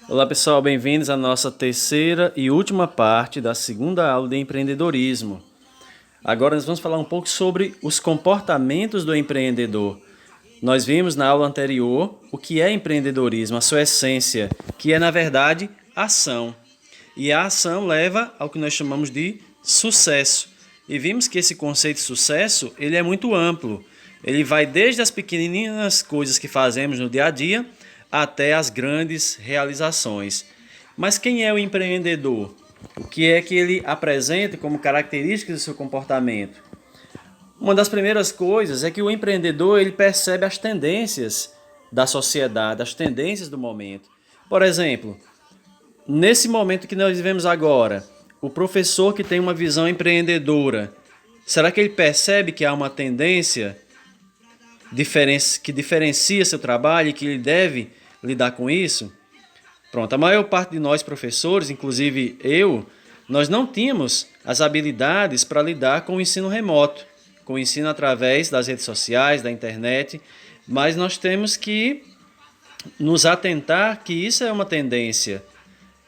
Olá pessoal, bem-vindos à nossa terceira e última parte da segunda aula de empreendedorismo. Agora nós vamos falar um pouco sobre os comportamentos do empreendedor. Nós vimos na aula anterior o que é empreendedorismo, a sua essência, que é na verdade ação. E a ação leva ao que nós chamamos de sucesso. E vimos que esse conceito de sucesso ele é muito amplo. Ele vai desde as pequeninas coisas que fazemos no dia a dia até as grandes realizações. Mas quem é o empreendedor? O que é que ele apresenta como características do seu comportamento? Uma das primeiras coisas é que o empreendedor ele percebe as tendências da sociedade, as tendências do momento. Por exemplo, nesse momento que nós vivemos agora, o professor que tem uma visão empreendedora, será que ele percebe que há uma tendência que diferencia seu trabalho e que ele deve lidar com isso? Pronto, a maior parte de nós professores, inclusive eu, nós não tínhamos as habilidades para lidar com o ensino remoto, com o ensino através das redes sociais, da internet, mas nós temos que nos atentar que isso é uma tendência.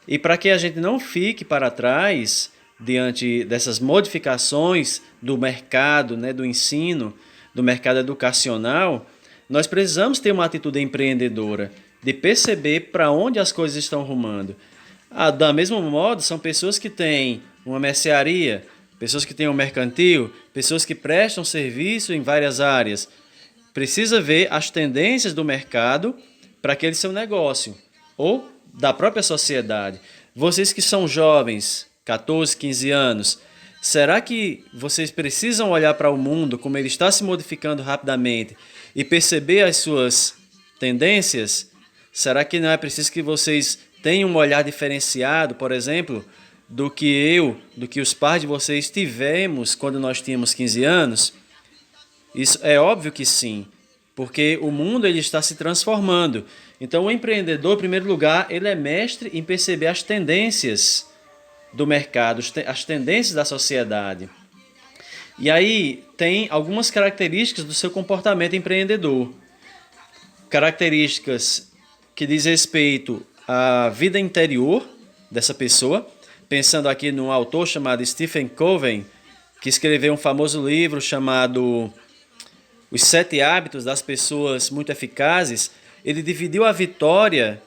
E para que a gente não fique para trás diante dessas modificações do mercado, do ensino, do mercado educacional, nós precisamos ter uma atitude empreendedora, de perceber para onde as coisas estão rumando. Da mesmo modo, são pessoas que têm uma mercearia, pessoas que têm um mercantil, pessoas que prestam serviço em várias áreas. Precisa ver as tendências do mercado para aquele seu negócio ou da própria sociedade. Vocês que são jovens, 14, 15 anos, será que vocês precisam olhar para o mundo como ele está se modificando rapidamente e perceber as suas tendências? Será que não é preciso que vocês tenham um olhar diferenciado, por exemplo, do que os pais de vocês tivemos quando nós tínhamos 15 anos? Isso é óbvio que sim, porque o mundo ele está se transformando. Então o empreendedor, em primeiro lugar, ele é mestre em perceber as tendências do mercado, as tendências da sociedade. E aí tem algumas características do seu comportamento empreendedor. Características que diz respeito à vida interior dessa pessoa, pensando aqui num autor chamado Stephen Covey, que escreveu um famoso livro chamado Os 7 Hábitos das Pessoas Muito Eficazes. Ele dividiu a vitória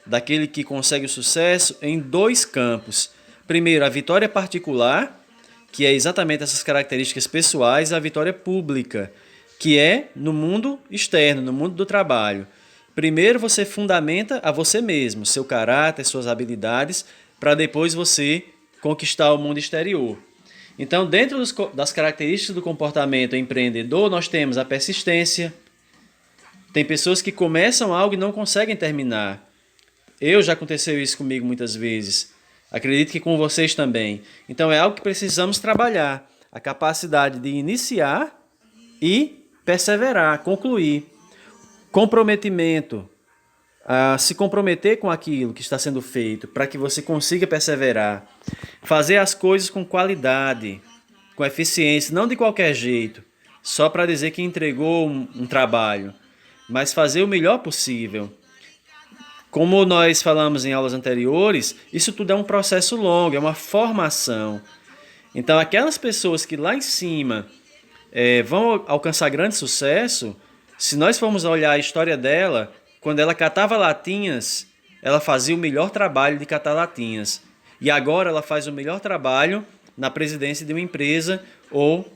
daquele que consegue o sucesso em 2 campos. Primeiro, a vitória particular, que é exatamente essas características pessoais, e a vitória pública, que é no mundo externo, no mundo do trabalho. Primeiro você fundamenta a você mesmo, seu caráter, suas habilidades, para depois você conquistar o mundo exterior. Então, dentro das características do comportamento empreendedor, nós temos a persistência. Tem pessoas que começam algo e não conseguem terminar. Já aconteceu isso comigo muitas vezes. Acredito que com vocês também. Então, é algo que precisamos trabalhar. A capacidade de iniciar e perseverar, concluir. Comprometimento, a se comprometer com aquilo que está sendo feito, para que você consiga perseverar. Fazer as coisas com qualidade, com eficiência, não de qualquer jeito, só para dizer que entregou um trabalho, mas fazer o melhor possível. Como nós falamos em aulas anteriores, isso tudo é um processo longo, é uma formação. Então, aquelas pessoas que lá em cima vão alcançar grande sucesso, se nós formos olhar a história dela, quando ela catava latinhas, ela fazia o melhor trabalho de catar latinhas. E agora ela faz o melhor trabalho na presidência de uma empresa ou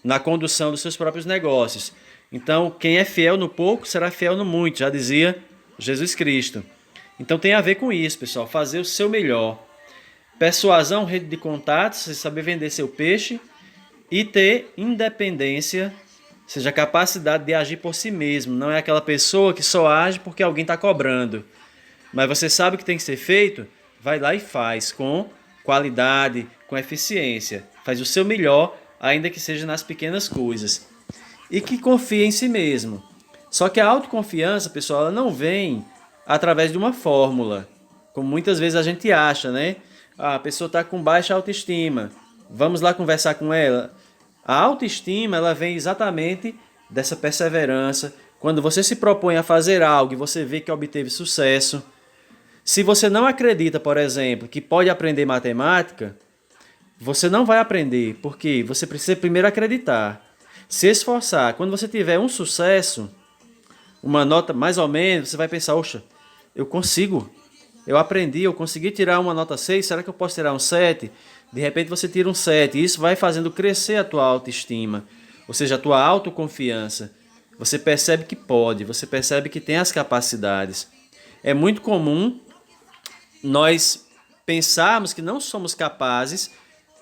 na condução dos seus próprios negócios. Então, quem é fiel no pouco será fiel no muito, já dizia Jesus Cristo. Então tem a ver com isso, pessoal, fazer o seu melhor. Persuasão, rede de contatos, você saber vender seu peixe e ter independência, ou seja, a capacidade de agir por si mesmo. Não é aquela pessoa que só age porque alguém está cobrando. Mas você sabe o que tem que ser feito? Vai lá e faz com qualidade, com eficiência. Faz o seu melhor, ainda que seja nas pequenas coisas. E que confie em si mesmo. Só que a autoconfiança, pessoal, ela não vem através de uma fórmula, como muitas vezes a gente acha, né? A pessoa está com baixa autoestima. Vamos lá conversar com ela. A autoestima, ela vem exatamente dessa perseverança. Quando você se propõe a fazer algo e você vê que obteve sucesso, Se você não acredita, por exemplo, que pode aprender matemática, você não vai aprender, porque você precisa primeiro acreditar, se esforçar. Quando você tiver um sucesso, uma nota mais ou menos, você vai pensar, oxa, eu consigo, eu aprendi, eu consegui tirar uma nota 6, será que eu posso tirar um 7? De repente você tira um 7, e isso vai fazendo crescer a tua autoestima, ou seja, a tua autoconfiança. Você percebe que pode, você percebe que tem as capacidades. É muito comum nós pensarmos que não somos capazes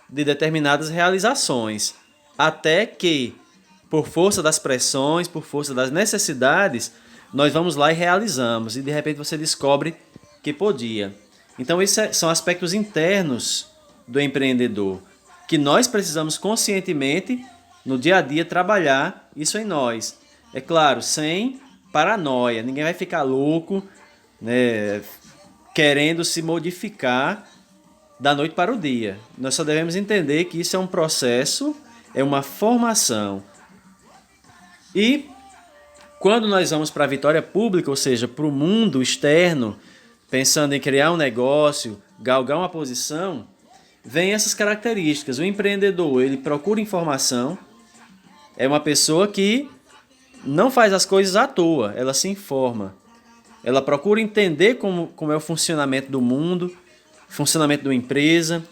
de determinadas realizações, até que, por força das pressões, por força das necessidades, nós vamos lá e realizamos, e de repente você descobre que podia. Então, esses são aspectos internos do empreendedor, que nós precisamos conscientemente, no dia a dia, trabalhar isso em nós. É claro, sem paranoia, ninguém vai ficar louco, né, querendo se modificar da noite para o dia. Nós só devemos entender que isso é um processo, é uma formação. E quando nós vamos para a vitória pública, ou seja, para o mundo externo, pensando em criar um negócio, galgar uma posição, vem essas características. O empreendedor, ele procura informação, é uma pessoa que não faz as coisas à toa, ela se informa. Ela procura entender como é o funcionamento do mundo, funcionamento de uma empresa,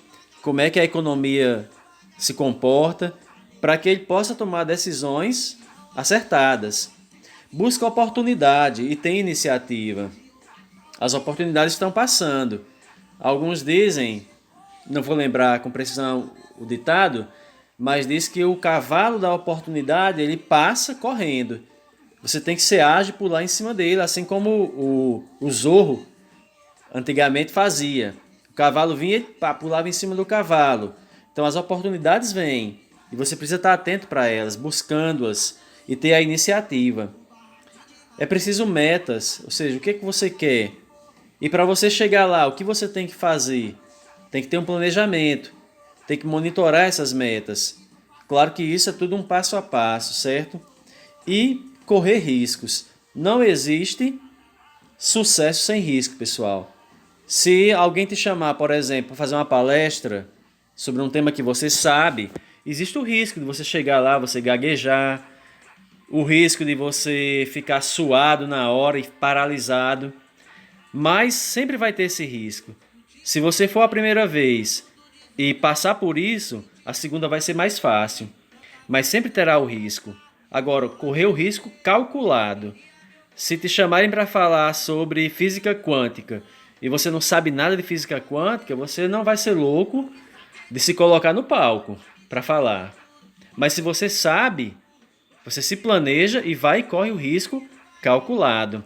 como é que a economia se comporta, para que ele possa tomar decisões acertadas. Busca oportunidade e tem iniciativa. As oportunidades estão passando. Alguns dizem, não vou lembrar com precisão o ditado, mas diz que o cavalo da oportunidade ele passa correndo. Você tem que ser ágil e pular em cima dele, assim como o Zorro antigamente fazia. O cavalo vinha e pulava em cima do cavalo. Então as oportunidades vêm e você precisa estar atento para elas, buscando-as e ter a iniciativa. É preciso metas, ou seja, o que você quer. E para você chegar lá, o que você tem que fazer? Tem que ter um planejamento, tem que monitorar essas metas. Claro que isso é tudo um passo a passo, certo? E correr riscos. Não existe sucesso sem risco, pessoal. Se alguém te chamar, por exemplo, para fazer uma palestra sobre um tema que você sabe, existe o risco de você chegar lá, você gaguejar, o risco de você ficar suado na hora e paralisado, mas sempre vai ter esse risco. Se você for a primeira vez e passar por isso, a segunda vai ser mais fácil, mas sempre terá o risco. Agora, correr o risco calculado. Se te chamarem para falar sobre física quântica e você não sabe nada de física quântica, você não vai ser louco de se colocar no palco para falar. Mas se você sabe, você se planeja e vai e corre o risco calculado.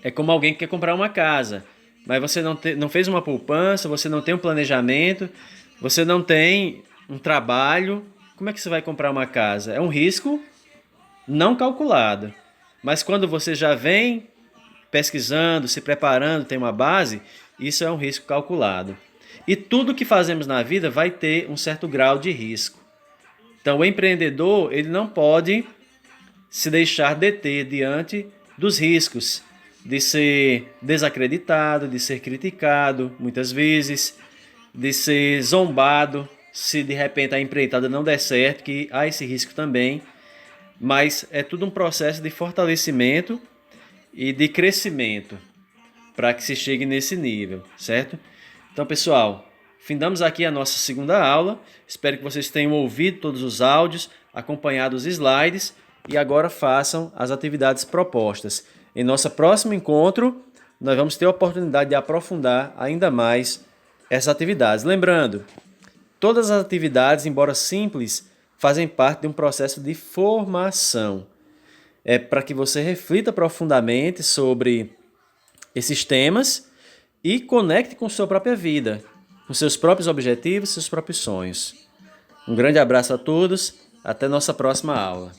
É como alguém que quer comprar uma casa, mas você não fez uma poupança, você não tem um planejamento, você não tem um trabalho. Como é que você vai comprar uma casa? É um risco não calculado. Mas quando você já vem pesquisando, se preparando, tem uma base, isso é um risco calculado. E tudo que fazemos na vida vai ter um certo grau de risco. Então o empreendedor ele não pode se deixar deter diante dos riscos de ser desacreditado, de ser criticado muitas vezes, de ser zombado se de repente a empreitada não der certo, que há esse risco também. Mas é tudo um processo de fortalecimento e de crescimento para que se chegue nesse nível, certo? Então, pessoal, findamos aqui a nossa segunda aula. Espero que vocês tenham ouvido todos os áudios, acompanhado os slides e agora façam as atividades propostas. Em nosso próximo encontro, nós vamos ter a oportunidade de aprofundar ainda mais essas atividades. Lembrando, todas as atividades, embora simples, fazem parte de um processo de formação. É para que você reflita profundamente sobre esses temas e conecte com sua própria vida, com seus próprios objetivos, seus próprios sonhos. Um grande abraço a todos, até nossa próxima aula.